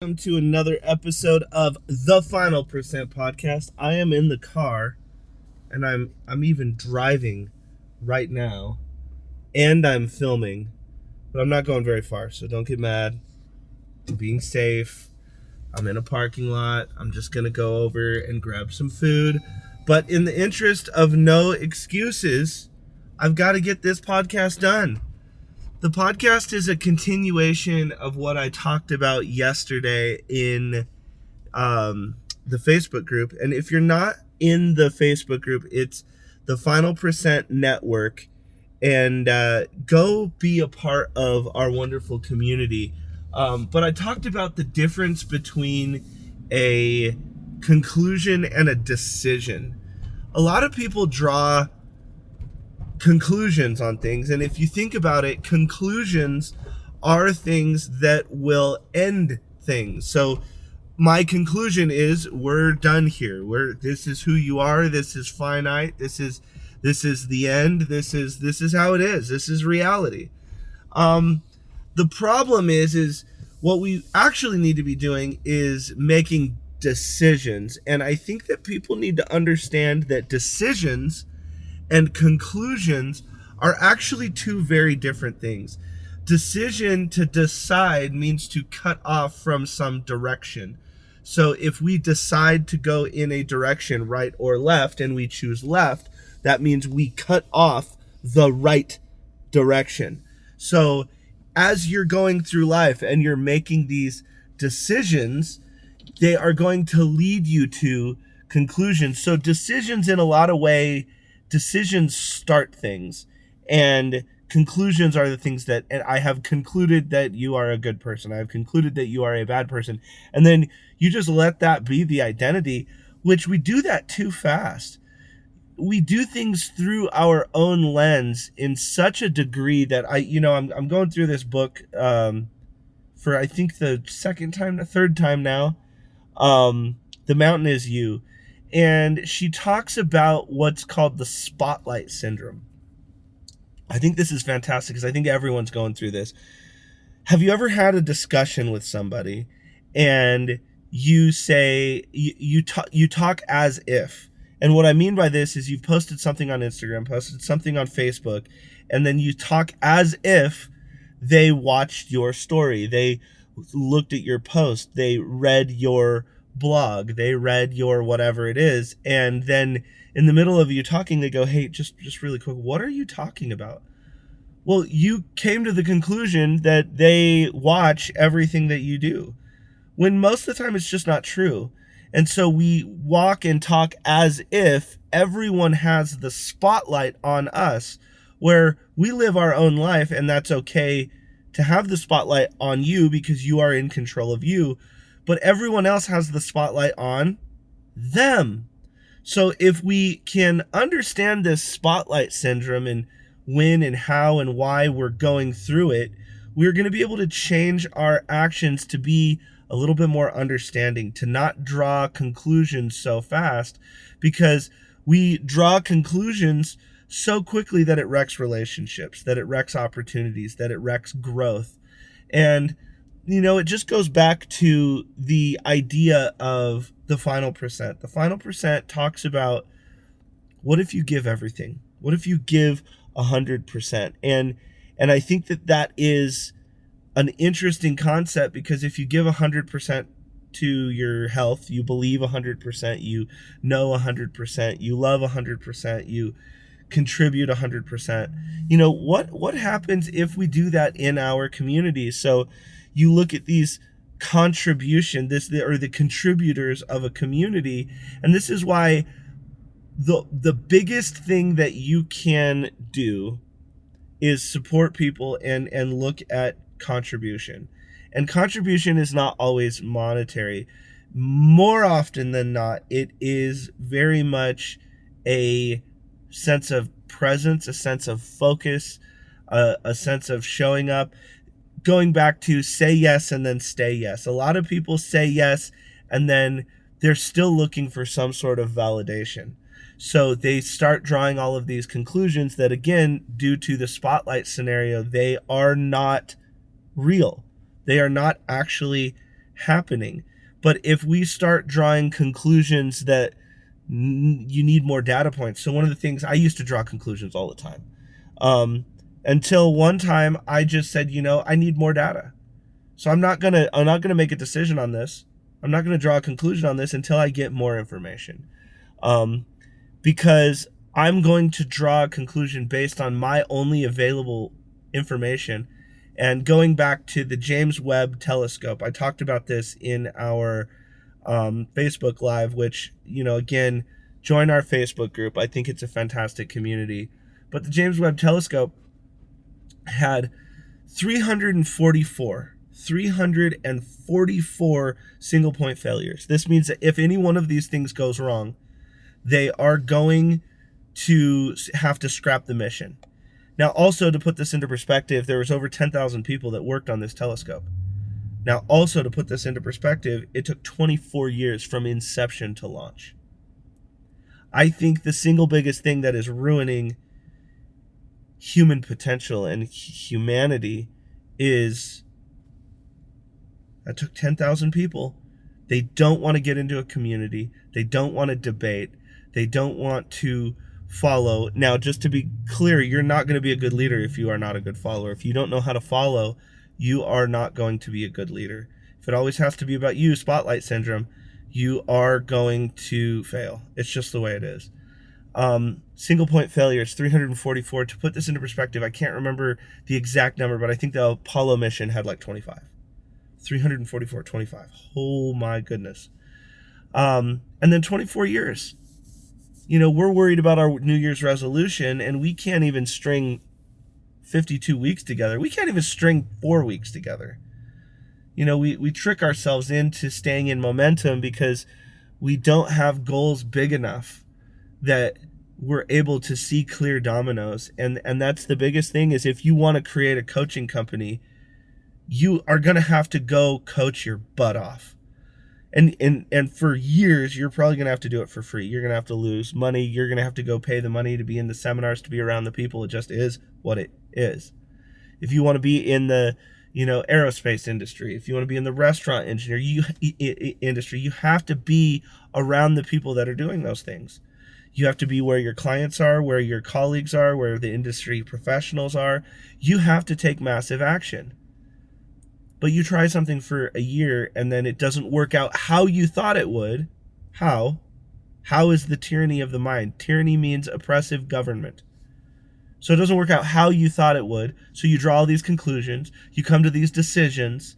Welcome to another episode of the Final Percent Podcast. I am in the car, and I'm even driving right now, and I'm filming, but I'm not going very far, so don't get mad. I'm being safe. I'm in a parking lot. I'm just gonna go over and grab some food, but in the interest of no excuses, I've got to get this podcast done. The podcast is a continuation of what I talked about yesterday in the Facebook group. And if you're not in the Facebook group, it's the Final Percent Network. And go be a part of our wonderful community. But I talked about the difference between a conclusion and a decision. A lot of people draw conclusions on things, and if you think about it, conclusions are things that will end things. So my conclusion is we're done here. This is who you are. This is finite. This is the end. This is how it is. This is reality. The problem is what we actually need to be doing is making decisions. And I think that people need to understand that decisions and conclusions are actually two very different things. Decision, to decide, means to cut off from some direction. So if we decide to go in a direction, right or left, and we choose left, that means we cut off the right direction. So as you're going through life and you're making these decisions, they are going to lead you to conclusions. So decisions, in a lot of ways, decisions start things, and conclusions are the things that, and I have concluded that you are a good person. I have concluded that you are a bad person. And then you just let that be the identity, which we do that too fast. We do things through our own lens in such a degree that I'm going through this book for I think the third time now. The Mountain Is You. And she talks about what's called the spotlight syndrome. I think this is fantastic because I think everyone's going through this. Have you ever had a discussion with somebody and you say you talk as if? And what I mean by this is you've posted something on Instagram, posted something on Facebook, and then you talk as if they watched your story. They looked at your post. They read your blog. They read your whatever it is. And then in the middle of you talking, they go, hey, just really quick, what are you talking about? Well, you came to the conclusion that they watch everything that you do, when most of the time it's just not true. And so we walk and talk as if everyone has the spotlight on us, where we live our own life, and that's okay to have the spotlight on you because you are in control of you, but everyone else has the spotlight on them. So if we can understand this spotlight syndrome and when and how and why we're going through it, we're going to be able to change our actions to be a little bit more understanding, to not draw conclusions so fast, because we draw conclusions so quickly that it wrecks relationships, that it wrecks opportunities, that it wrecks growth. And it just goes back to the idea of the final percent. The final percent talks about, what if you give everything? What if you give 100%? And I think that is an interesting concept, because if you give 100% to your health, you believe 100%, you know 100%, you love 100%, you contribute 100%. What happens if we do that in our community? So you look at these the contributors of a community, and this is why the biggest thing that you can do is support people and look at contribution. And contribution is not always monetary. More often than not, it is very much a sense of presence, a sense of focus, a sense of showing up. Going back to say yes and then stay yes. A lot of people say yes and then they're still looking for some sort of validation. So they start drawing all of these conclusions that, again, due to the spotlight scenario, they are not real. They are not actually happening. But if we start drawing conclusions that you need more data points. So one of the things, I used to draw conclusions all the time. Until one time I just said, I need more data. So I'm not gonna make a decision on this. I'm not gonna draw a conclusion on this until I get more information. Because I'm going to draw a conclusion based on my only available information. And going back to the James Webb Telescope, I talked about this in our Facebook Live, which, again, join our Facebook group. I think it's a fantastic community. But the James Webb Telescope had 344 single point failures. This means that if any one of these things goes wrong, they are going to have to scrap the mission. Now, also, to put this into perspective, there was over 10,000 people that worked on this telescope. Now, also, to put this into perspective, it took 24 years from inception to launch. I think the single biggest thing that is ruining human potential and humanity is that took 10,000 people. They don't want to get into a community. They don't want to debate. They don't want to follow. Now, just to be clear, you're not going to be a good leader if you are not a good follower. If you don't know how to follow, you are not going to be a good leader. If it always has to be about you, spotlight syndrome, you are going to fail. It's just the way it is. Single point failures, 344. To put this into perspective, I can't remember the exact number, but I think the Apollo mission had like 25. 344, 25. Oh my goodness. And then 24 years. We're worried about our New Year's resolution, and we can't even string 52 weeks together. We can't even string 4 weeks together. We trick ourselves into staying in momentum because we don't have goals big enough that we're able to see clear dominoes. And that's the biggest thing, is if you want to create a coaching company, you are going to have to go coach your butt off. And for years, you're probably going to have to do it for free. You're going to have to lose money. You're going to have to go pay the money to be in the seminars, to be around the people. It just is what it is. If you want to be in the, aerospace industry, if you want to be in the restaurant industry, you have to be around the people that are doing those things. You have to be where your clients are, where your colleagues are, where the industry professionals are. You have to take massive action. But you try something for a year and then it doesn't work out how you thought it would. How? How is the tyranny of the mind? Tyranny means oppressive government. So it doesn't work out how you thought it would. So you draw all these conclusions, you come to these decisions,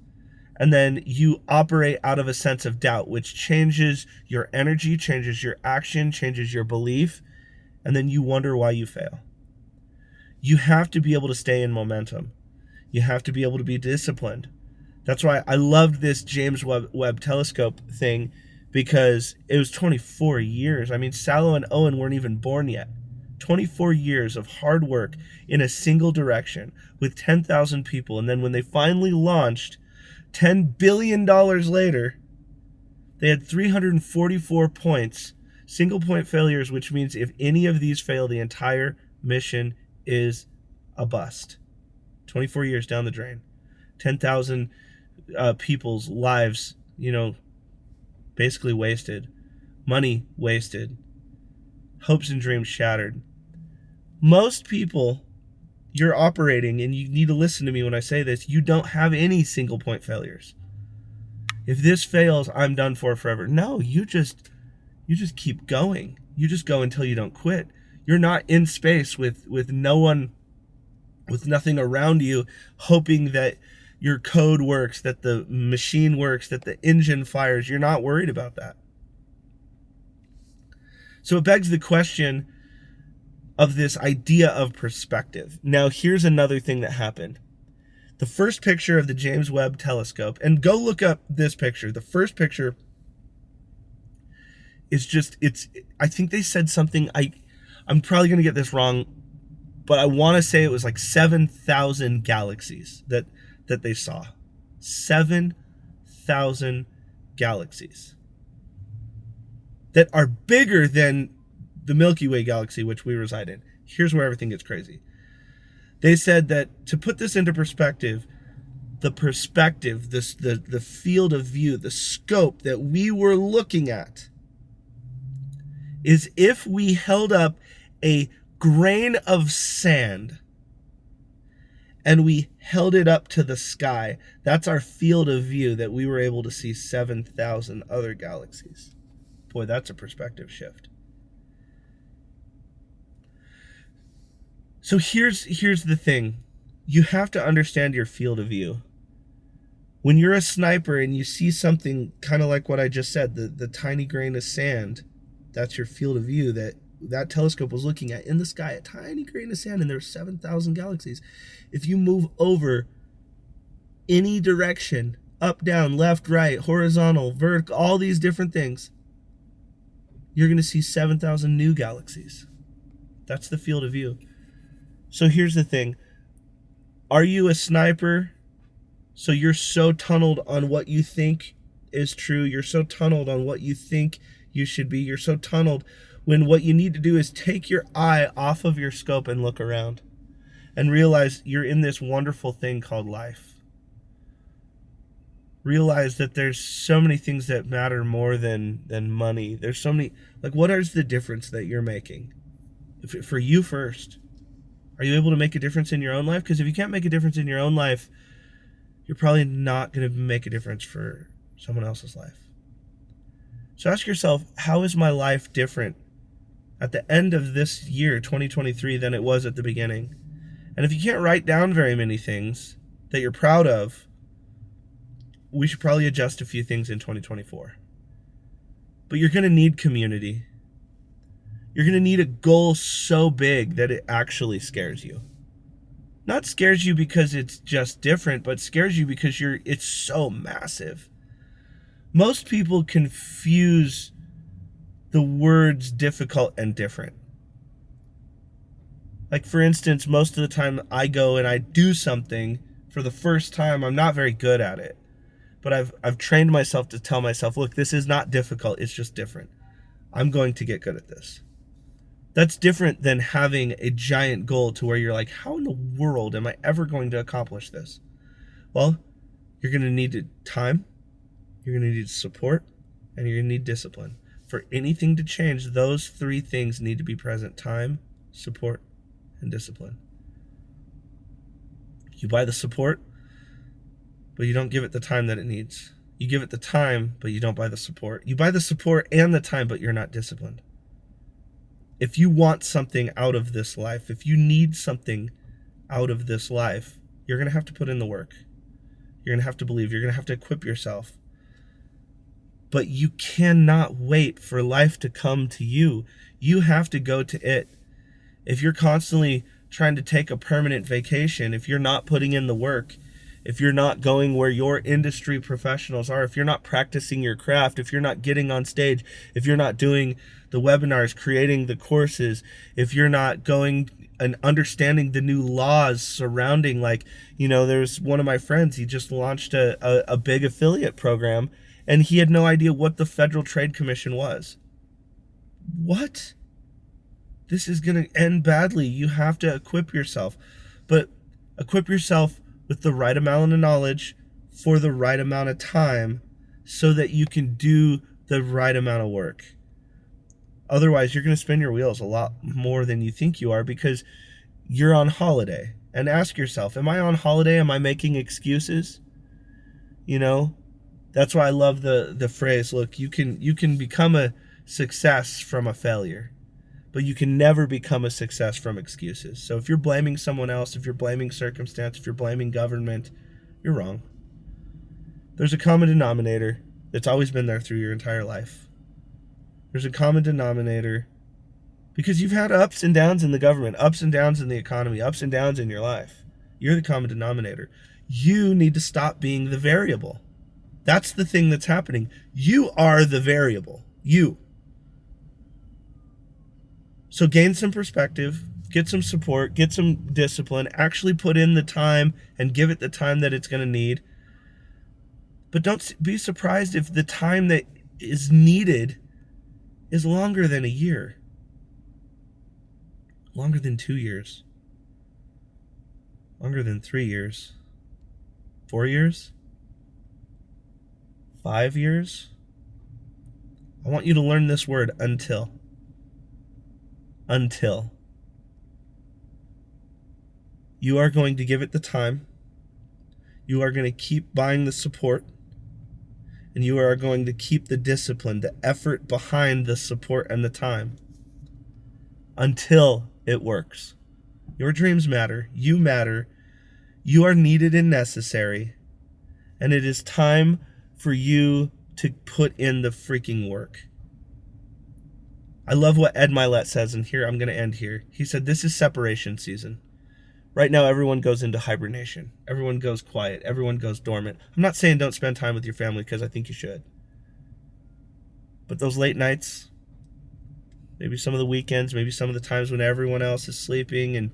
and then you operate out of a sense of doubt, which changes your energy, changes your action, changes your belief, and then you wonder why you fail. You have to be able to stay in momentum. You have to be able to be disciplined. That's why I loved this James Webb Telescope thing, because it was 24 years. I mean, Salo and Owen weren't even born yet. 24 years of hard work in a single direction with 10,000 people. And then when they finally launched, $10 billion later, they had 344 points, single point failures, which means if any of these fail, the entire mission is a bust. 24 years down the drain. 10,000 people's lives, basically wasted. Money wasted. Hopes and dreams shattered. Most people, you're operating, and you need to listen to me when I say this, you don't have any single point failures. If this fails, I'm done for forever. No, you just keep going. You just go until you don't quit. You're not in space with no one, with nothing around you, hoping that your code works, that the machine works, that the engine fires. You're not worried about that. So it begs the question of this idea of perspective. Now, here's another thing that happened. The first picture of the James Webb Telescope, and go look up this picture. The first picture is I think they said something, I'm probably going to get this wrong, but I want to say it was like 7,000 galaxies that they saw. 7,000 galaxies that are bigger than the Milky Way galaxy, which we reside in. Here's where everything gets crazy. They said that, to put this into perspective, the perspective, the field of view, the scope that we were looking at is if we held up a grain of sand and we held it up to the sky. That's our field of view, that we were able to see 7,000 other galaxies. Boy, that's a perspective shift. So here's the thing. You have to understand your field of view. When you're a sniper and you see something kind of like what I just said, the tiny grain of sand, that's your field of view that telescope was looking at in the sky, a tiny grain of sand, and there's 7,000 galaxies. If you move over any direction, up, down, left, right, horizontal, vertical, all these different things, you're going to see 7,000 new galaxies. That's the field of view. So here's the thing. Are you a sniper? So you're so tunneled on what you think is true. You're so tunneled on what you think you should be. You're so tunneled when what you need to do is take your eye off of your scope and look around and realize you're in this wonderful thing called life. Realize that there's so many things that matter more than money. There's so many, like, what is the difference that you're making? For you first, are you able to make a difference in your own life? Because if you can't make a difference in your own life, you're probably not going to make a difference for someone else's life. So ask yourself, how is my life different at the end of this year, 2023, than it was at the beginning? And if you can't write down very many things that you're proud of, we should probably adjust a few things in 2024. But you're going to need community. You're going to need a goal so big that it actually scares you. Not scares you because it's just different, but scares you because it's so massive. Most people confuse the words difficult and different. Like, for instance, most of the time I go and I do something for the first time, I'm not very good at it. But I've trained myself to tell myself, look, this is not difficult, it's just different. I'm going to get good at this. That's different than having a giant goal to where you're like, how in the world am I ever going to accomplish this? Well, you're going to need time, you're going to need support, and you're going to need discipline. For anything to change, those three things need to be present: time, support, and discipline. You buy the support, but you don't give it the time that it needs. You give it the time, but you don't buy the support. You buy the support and the time, but you're not disciplined. If you want something out of this life, if you need something out of this life, you're going to have to put in the work. You're going to have to believe. You're going to have to equip yourself. But you cannot wait for life to come to you. You have to go to it. If you're constantly trying to take a permanent vacation, if you're not putting in the work, if you're not going where your industry professionals are, if you're not practicing your craft, if you're not getting on stage, if you're not doing the webinars, creating the courses, if you're not going and understanding the new laws surrounding, like, there's one of my friends, he just launched a big affiliate program, and he had no idea what the Federal Trade Commission was. What? This is going to end badly. You have to equip yourself. But equip yourself with the right amount of knowledge for the right amount of time so that you can do the right amount of work. Otherwise, you're going to spin your wheels a lot more than you think you are because you're on holiday. And ask yourself, am I on holiday? Am I making excuses? That's why I love the phrase, look, you can become a success from a failure, but you can never become a success from excuses. So if you're blaming someone else, if you're blaming circumstance, if you're blaming government, you're wrong. There's a common denominator that's always been there through your entire life. There's a common denominator because you've had ups and downs in the government, ups and downs in the economy, ups and downs in your life. You're the common denominator. You need to stop being the variable. That's the thing that's happening. You are the variable. You. So gain some perspective, get some support, get some discipline, actually put in the time and give it the time that it's going to need. But don't be surprised if the time that is needed is longer than a year, longer than 2 years, longer than 3 years. 4 years? 5 years? I want you to learn this word, until. Until. You are going to give it the time. You are going to keep buying the support. And you are going to keep the discipline, the effort behind the support and the time until it works. Your dreams matter. You matter. You are needed and necessary. And it is time for you to put in the freaking work. I love what Ed Milet says, and here I'm going to end here. He said, this is separation season. Right now, everyone goes into hibernation. Everyone goes quiet. Everyone goes dormant. I'm not saying don't spend time with your family, because I think you should. But those late nights, maybe some of the weekends, maybe some of the times when everyone else is sleeping, and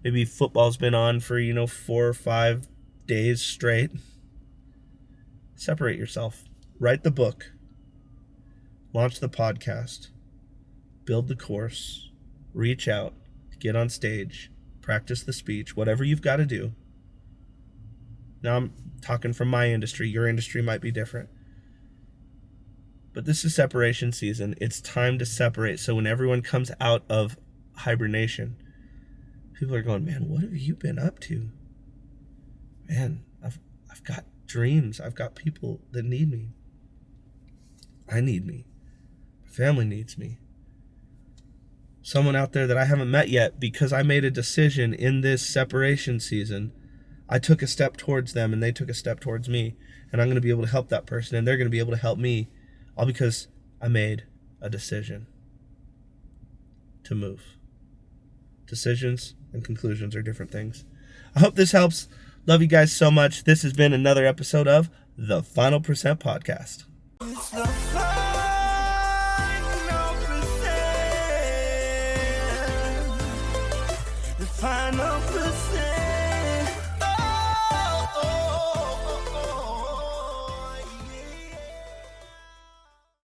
maybe football's been on for, 4 or 5 days straight. Separate yourself. Write the book. Launch the podcast. Build the course. Reach out. Get on stage. Practice the speech, whatever you've got to do. Now I'm talking from my industry. Your industry might be different. But this is separation season. It's time to separate. So when everyone comes out of hibernation, people are going, man, what have you been up to? Man, I've got dreams. I've got people that need me. I need me. My family needs me. Someone out there that I haven't met yet, because I made a decision in this separation season. I took a step towards them and they took a step towards me, and I'm going to be able to help that person and they're going to be able to help me, all because I made a decision to move. Decisions and conclusions are different things. I hope this helps. Love you guys so much. This has been another episode of the Final Percent Podcast. It's the final percent. The final percent.